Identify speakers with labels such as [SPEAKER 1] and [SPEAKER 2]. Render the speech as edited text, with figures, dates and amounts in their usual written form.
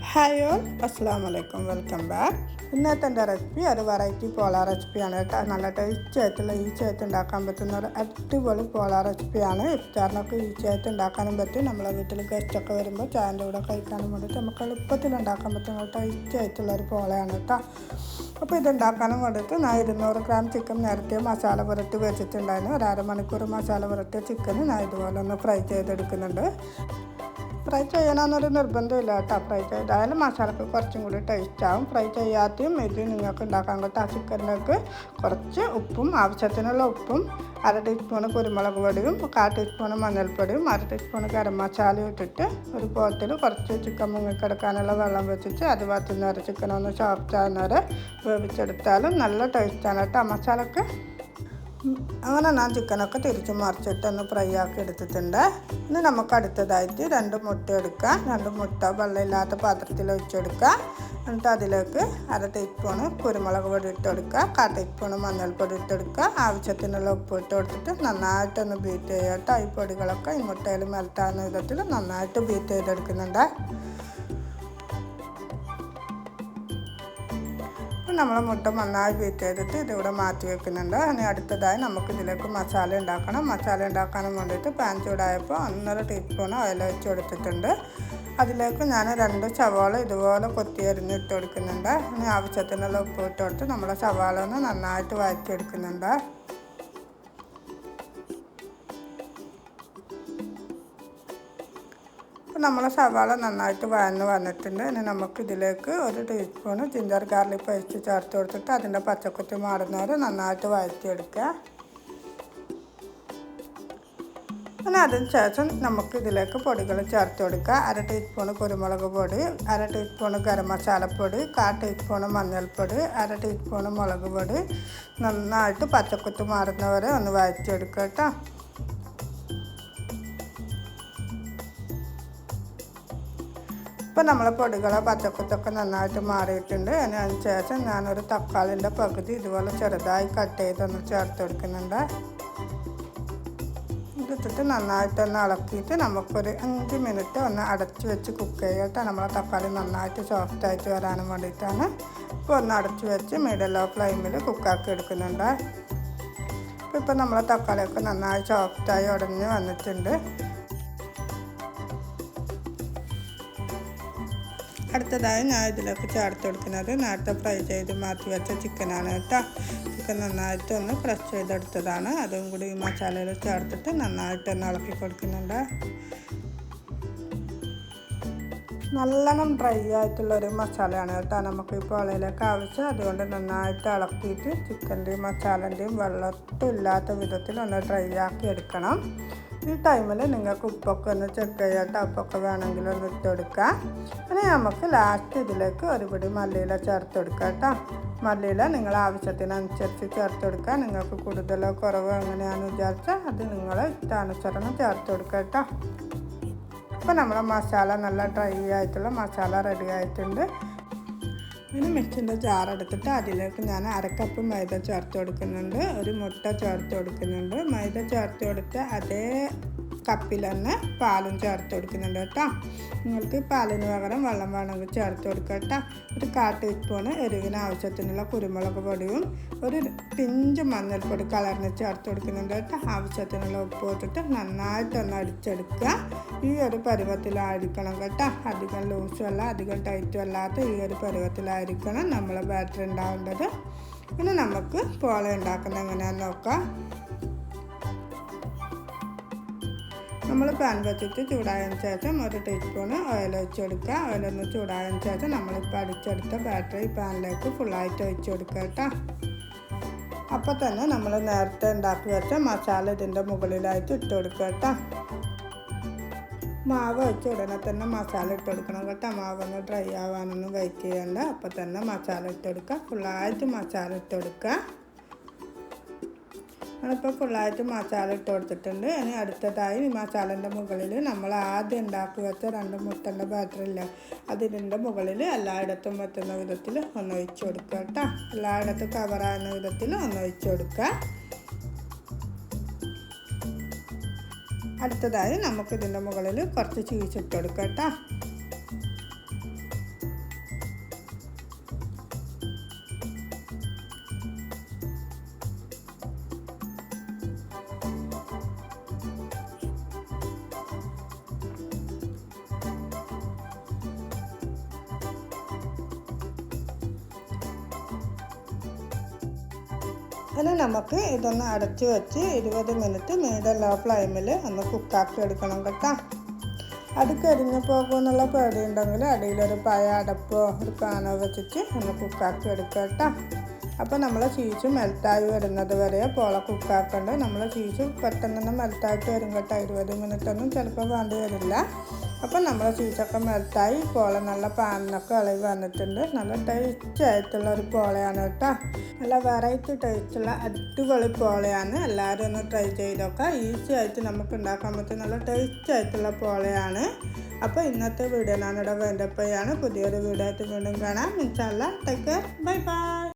[SPEAKER 1] Hi all, അസ്സാം വലൈക്കും, welcome back. ഇന്നത്തെ എൻ്റെ റെസിപ്പി ഒരു വെറൈറ്റി പോള റെസിപ്പിയാണ് കേട്ടോ. നല്ല ടേസ്റ്റി ആയിട്ടുള്ള ഈസിയായിട്ട് ഉണ്ടാക്കാൻ പറ്റുന്ന ഒരു അടിപൊളി പോള റെസിപ്പിയാണ്. ഇഫ്താറിനൊക്കെ ഈസിയായിട്ട് ഉണ്ടാക്കാനും പറ്റും. നമ്മളെ വീട്ടിൽ ഗസ്റ്റൊക്കെ വരുമ്പോൾ ചായൻ്റെ കൂടെ കഴിക്കാനും വേണ്ടിയിട്ട് നമുക്ക് എളുപ്പത്തിൽ ഉണ്ടാക്കാൻ പറ്റുന്ന ടേസ്റ്റി ആയിട്ടുള്ളൊരു പോളയാണ് കേട്ടോ. അപ്പോൾ ഇതുണ്ടാക്കാനും വേണ്ടിയിട്ട് ഞാൻ 200 ഗ്രാം ചിക്കൻ നേരത്തെ മസാല പുരട്ടി വെച്ചിട്ടുണ്ടായിരുന്നു. ഒരു അരമണിക്കൂർ മസാല പുരട്ടിയ ചിക്കന് ഞാൻ ഇതുപോലെ ഒന്ന് ഫ്രൈ ചെയ്തെടുക്കുന്നുണ്ട്. ഫ്രൈ ചെയ്യണമെന്നൊരു നിർബന്ധമില്ല കേട്ടോ. ഫ്രൈ ചെയ്തായാലും മസാലക്ക് കുറച്ചും കൂടി ടേസ്റ്റ് ആവും. ഫ്രൈ ചെയ്യാത്തയും ഇത് നിങ്ങൾക്ക് ഉണ്ടാക്കാൻ കേട്ടോ. ചിക്കനിലേക്ക് കുറച്ച് ഉപ്പും, ആവശ്യത്തിനുള്ള ഉപ്പും, 1/2 ടീസ്പൂൺ കുരുമുളക് പൊടിയും, 1/4 ടീസ്പൂൺ മഞ്ഞൾപ്പൊടിയും, 1/2 ടീസ്പൂൺ ഗരം മസാലയും ഇട്ടിട്ട് ഒരു പോത്തിൽ കുറച്ച് ചിക്കൻ മുങ്ങിക്കിടക്കാനുള്ള വെള്ളം വെച്ചിട്ട് അത് വറ്റുന്നവരെ ചിക്കൻ ഒന്ന് സോഫ്റ്റ് ആകുന്നവരെ വേവിച്ചെടുത്താലും നല്ല ടേസ്റ്റാണ് കേട്ടോ മസാലക്ക്. അങ്ങനെ ഞാൻ ചിക്കനൊക്കെ തിരിച്ച് മറിച്ചിട്ടൊന്ന് ഫ്രൈ ആക്കി എടുത്തിട്ടുണ്ട്. ഇനി നമുക്ക് അടുത്തതായിട്ട് 2 മുട്ട എടുക്കുക. 2 മുട്ട വെള്ളമില്ലാത്ത പാത്രത്തിൽ ഒഴിച്ചെടുക്കുക. എന്നിട്ട് അതിലേക്ക് 1/2 ടീസ്പൂണ് കുരുമുളക് പൊടി ഇട്ടെടുക്കുക, 1/4 ടീസ്പൂണ് മഞ്ഞൾപ്പൊടി ഇട്ടെടുക്കുക, ആവശ്യത്തിനുള്ള ഉപ്പ് ഇട്ട് കൊടുത്തിട്ട് നന്നായിട്ടൊന്ന് ബീറ്റ് ചെയ്യുക. ഈ പൊടികളൊക്കെ ഈ മുട്ടയിൽ മെൽറ്റാവുന്ന വിധത്തിൽ നന്നായിട്ട് ബീറ്റ് ചെയ്തെടുക്കുന്നുണ്ട്. നമ്മൾ മുട്ട നന്നായി ബീറ്റ് ചെയ്തിട്ട് ഇതിവിടെ മാറ്റി വെക്കുന്നുണ്ട്. ഇനി അടുത്തതായി നമുക്കിതിലേക്ക് മസാല ഉണ്ടാക്കണം. മസാല ഉണ്ടാക്കാനും വേണ്ടിയിട്ട് പാൻ ചൂടായപ്പോൾ 1.5 ടീസ്പൂൺ ഓയിൽ വെച്ച് കൊടുത്തിട്ടുണ്ട്. അതിലേക്ക് ഞാൻ 2 സവാള ഇതുപോലെ കൊത്തി അരിഞ്ഞിട്ട് കൊടുക്കുന്നുണ്ട്. ഇനി ആവശ്യത്തിനുള്ള ഉപ്പ് ഇട്ട് കൊടുത്ത് നമ്മൾ സവാള ഒന്ന് നന്നായിട്ട് വഴറ്റിയെടുക്കുന്നുണ്ട്. അപ്പോൾ നമ്മൾ സവാള നന്നായിട്ട് വഴന്ന് വന്നിട്ടുണ്ട്. ഇനി നമുക്കിതിലേക്ക് 1 ടീസ്പൂണ് ജിഞ്ചർ ഗാർലിക് പേസ്റ്റ് ചേർത്ത് കൊടുത്തിട്ട് അതിൻ്റെ പച്ചക്കുത്തി മാറുന്നവരെ നന്നായിട്ട് വഴറ്റിയെടുക്കുക. പിന്നെ അതിന് ശേഷം നമുക്കിതിലേക്ക് പൊടികൾ ചേർത്ത് കൊടുക്കുക. 1/2 ടീസ്പൂണ് കുരുമുളക് പൊടി, 1/2 ടീസ്പൂണ് ഗരം മസാലപ്പൊടി, 1/4 ടീസ്പൂണ് മഞ്ഞൾപ്പൊടി, 1/2 ടീസ്പൂണ് മുളക് പൊടി, നന്നായിട്ട് പച്ചക്കുത്തി മാറുന്നവരെ ഒന്ന് വഴറ്റിയെടുക്കുക കേട്ടോ. ഇപ്പോൾ നമ്മളെ പൊടികളെ പച്ചക്കുത്തൊക്കെ നന്നായിട്ട് മാറിയിട്ടുണ്ട്. അതിന് ശേഷം ഞാനൊരു തക്കാളിൻ്റെ പകുതി ഇതുപോലെ ചെറുതായി കട്ട് ചെയ്തൊന്ന് ചേർത്ത് കൊടുക്കുന്നുണ്ട്. ഇതിട്ടിട്ട് നന്നായിട്ടൊന്ന് ഇളക്കിയിട്ട് നമുക്കൊരു 5 മിനിറ്റ് ഒന്ന് അടച്ച് വെച്ച് കുക്ക് ചെയ്യട്ടെ. നമ്മളെ തക്കാളി നന്നായിട്ട് സോഫ്റ്റായിട്ട് വരാനും വേണ്ടിയിട്ടാണ്. ഇപ്പോൾ ഒന്ന് അടച്ച് വെച്ച് മീഡിയം ലോ ഫ്ലെയിമിൽ കുക്കാക്കി എടുക്കുന്നുണ്ട്. ഇപ്പോൾ നമ്മളെ തക്കാളിയൊക്കെ നന്നായി സോഫ്റ്റായി ഉടഞ്ഞ് വന്നിട്ടുണ്ട്. അടുത്തതായി ഞാൻ ഇതിലേക്ക് ചേർത്ത് കൊടുക്കുന്നത് നേരത്തെ ഫ്രൈ ചെയ്ത് മാറ്റി വെച്ച ചിക്കനാണ് കേട്ടോ. ചിക്കൻ നന്നായിട്ട് ഒന്ന് ഫ്രഷ് ചെയ്തെടുത്തതാണ്. അതും കൂടി ഈ മസാലയിൽ ചേർത്തിട്ട് നന്നായിട്ടൊന്ന് ഇളക്കി കൊടുക്കുന്നുണ്ട്. നല്ലോണം ഡ്രൈ ആയിട്ടുള്ളൊരു മസാലയാണ് കേട്ടോ നമുക്ക് ഈ പോളയിലേക്ക് ആവശ്യം. അതുകൊണ്ട് നന്നായിട്ട് ഇളക്കിയിട്ട് ചിക്കൻ്റെയും മസാലൻ്റെയും വെള്ളത്തും ഇല്ലാത്ത വിധത്തിൽ ഒന്ന് ഡ്രൈ ആക്കി എടുക്കണം. ഈ ടൈമിൽ നിങ്ങൾക്ക് ഉപ്പൊക്കെ ഒന്ന് ചെക്ക് ചെയ്യാത്ത ഉപ്പൊക്കെ വേണമെങ്കിൽ ഒന്ന് ഇട്ട് കൊടുക്കുക. ഇനി നമുക്ക് ലാസ്റ്റ് ഇതിലേക്ക് ഒരു പിടി മല്ലിയില ചേർത്ത് കൊടുക്കുക കേട്ടോ. മല്ലിയില നിങ്ങൾ ആവശ്യത്തിനനുസരിച്ച് ചേർത്ത് കൊടുക്കുക. നിങ്ങൾക്ക് കൂടുതലോ കുറവോ എങ്ങനെയാണെന്ന് വിചാരിച്ചാൽ അത് നിങ്ങൾ ഇഷ്ടാനുസരണം ചേർത്ത് കൊടുക്കുക കേട്ടോ. അപ്പോൾ നമ്മളെ മസാല നല്ല ഡ്രൈ ആയിട്ടുള്ള മസാല റെഡി ആയിട്ടുണ്ട്. ഇനി മിക്സിൻ്റെ ജാറെടുത്തിട്ട് അതിലേക്ക് ഞാൻ 1/2 കപ്പ് മൈദ ചേർത്ത് കൊടുക്കുന്നുണ്ട്. ഒരു മുട്ട ചേർത്ത് കൊടുക്കുന്നുണ്ട്. മൈദ ചേർത്ത് കൊടുത്ത് അതേ കപ്പിൽ തന്നെ പാലും ചേർത്ത് കൊടുക്കുന്നുണ്ട് കേട്ടോ. നിങ്ങൾക്ക് പാലിന് പകരം വെള്ളം വേണമെങ്കിൽ ചേർത്ത് കൊടുക്കുക കേട്ടോ. ഒരു 1/4 ടീസ്പൂണ് എരിവിന് ആവശ്യത്തിനുള്ള കുരുമുളക് പൊടിയും ഒരു പിഞ്ച് മഞ്ഞൾപ്പൊടി കളറിന് ചേർത്ത് കൊടുക്കുന്നുണ്ട് കേട്ടോ. ആവശ്യത്തിനുള്ള ഉപ്പ് ഇട്ടിട്ട് നന്നായിട്ടൊന്ന് അടിച്ചെടുക്കുക. ഈ ഒരു പരുവത്തിലായിരിക്കണം കേട്ടോ. അധികം ലൂസും അല്ല അധികം ടൈറ്റും അല്ലാത്ത ഈ ഒരു പരുവത്തിലായിരിക്കണം നമ്മൾ ബാറ്റർ ഉണ്ടാവേണ്ടത്. ഇനി നമുക്ക് പോള ഉണ്ടാക്കുന്നത് എങ്ങനെയാണെന്ന് നോക്കാം. നമ്മൾ പാൻ വെച്ചിട്ട് ചൂടായതിന് ശേഷം 1 ടീസ്പൂണ് ഓയിൽ ഒഴിച്ച് കൊടുക്കുക. ഓയിലൊന്ന് ചൂടായതിന് ശേഷം നമ്മളിപ്പോൾ അടിച്ചെടുത്ത ബാറ്റർ ഈ പാനിലേക്ക് ഫുള്ളായിട്ട് ഒഴിച്ച് കൊടുക്കുക കേട്ടോ. അപ്പോൾ തന്നെ നമ്മൾ നേരത്തെ ഉണ്ടാക്കി വെച്ച മസാല ഇതിൻ്റെ മുകളിലായിട്ട് ഇട്ട് കൊടുക്കുക കേട്ടോ. മാവ് വെച്ച് ഉടനെ തന്നെ മസാല ഇട്ട് കൊടുക്കണം കേട്ടോ. മാവൊന്ന് ഡ്രൈ ആവാനൊന്നും വെയിറ്റ് ചെയ്യണ്ട. അപ്പോൾ തന്നെ മസാല ഇട്ട് കൊടുക്കുക. ഫുള്ളായിട്ട് മസാല ഇട്ട് കൊടുക്കുക. നമ്മളിപ്പോൾ ഫുള്ളായിട്ട് മസാല ഇട്ട് കൊടുത്തിട്ടുണ്ട്. ഇനി അടുത്തതായി ഈ മസാലേൻ്റെ മുകളിൽ നമ്മൾ ആദ്യം ഉണ്ടാക്കി വെച്ച 2 മുട്ടൻ്റെ ബാറ്ററില്ല അതിൻ്റെ മുകളിൽ എല്ലായിടത്തും എത്തുന്ന വിധത്തിൽ ഒന്ന് ഒഴിച്ച് കൊടുക്കുക കേട്ടോ. എല്ലായിടത്തും കവറാകുന്ന വിധത്തിൽ ഒന്ന് ഒഴിച്ച് കൊടുക്കുക. അടുത്തതായി നമുക്കിതിൻ്റെ മുകളിൽ കുറച്ച് ചീസ് ഇട്ട് കൊടുക്കാം കേട്ടോ. ഇനി നമുക്ക് ഇതൊന്ന് അടച്ച് വെച്ച് 20 മിനിറ്റ് മീഡിയം ലോ ഫ്ലെയിമിൽ ഒന്ന് കുക്കാക്കി എടുക്കണം കേട്ടോ. അത് കരിഞ്ഞു പോകുമെന്നുള്ള പേടിയുണ്ടെങ്കിൽ അടിയിലൊരു പഴയ അടപ്പോ ഒരു പാനോ വെച്ചിട്ട് ഒന്ന് കുക്കാക്കി എടുക്കുക കേട്ടോ. അപ്പോൾ നമ്മൾ ചീസ് മെൽറ്റായി വരുന്നത് വരെ പോള കുക്കാക്കേണ്ട. നമ്മൾ ചീസ് പെട്ടെന്ന് തന്നെ മെൽറ്റായിട്ട് വരും കേട്ടോ. 20 മിനിറ്റൊന്നും ചിലപ്പോൾ വേണ്ടി വരില്ല. അപ്പം നമ്മൾ ചീസൊക്കെ മെൽറ്റായി പോള നല്ല പാനിനൊക്കെ ഇളകി വന്നിട്ടുണ്ട്. നല്ല ടേസ്റ്റി ആയിട്ടുള്ള ഒരു പോളയാണ് കേട്ടോ. നല്ല വെറൈറ്റി ടേസ്റ്റുള്ള അടിപൊളി പോളയാണ്. എല്ലാവരും ഒന്ന് ട്രൈ ചെയ്തൊക്കെ. ഈസി ആയിട്ട് നമുക്ക് ഉണ്ടാക്കാൻ പറ്റും നല്ല ടേസ്റ്റി ആയിട്ടുള്ള പോളയാണ്. അപ്പോൾ ഇന്നത്തെ വീഡിയോ ഞാനിവിടെ വേണ്ടപ്പോഴാണ്. പുതിയൊരു വീഡിയോ ആയിട്ട് വീണ്ടും കാണാം. ഇൻഷാ അല്ലാഹ്. Take care. Bye by.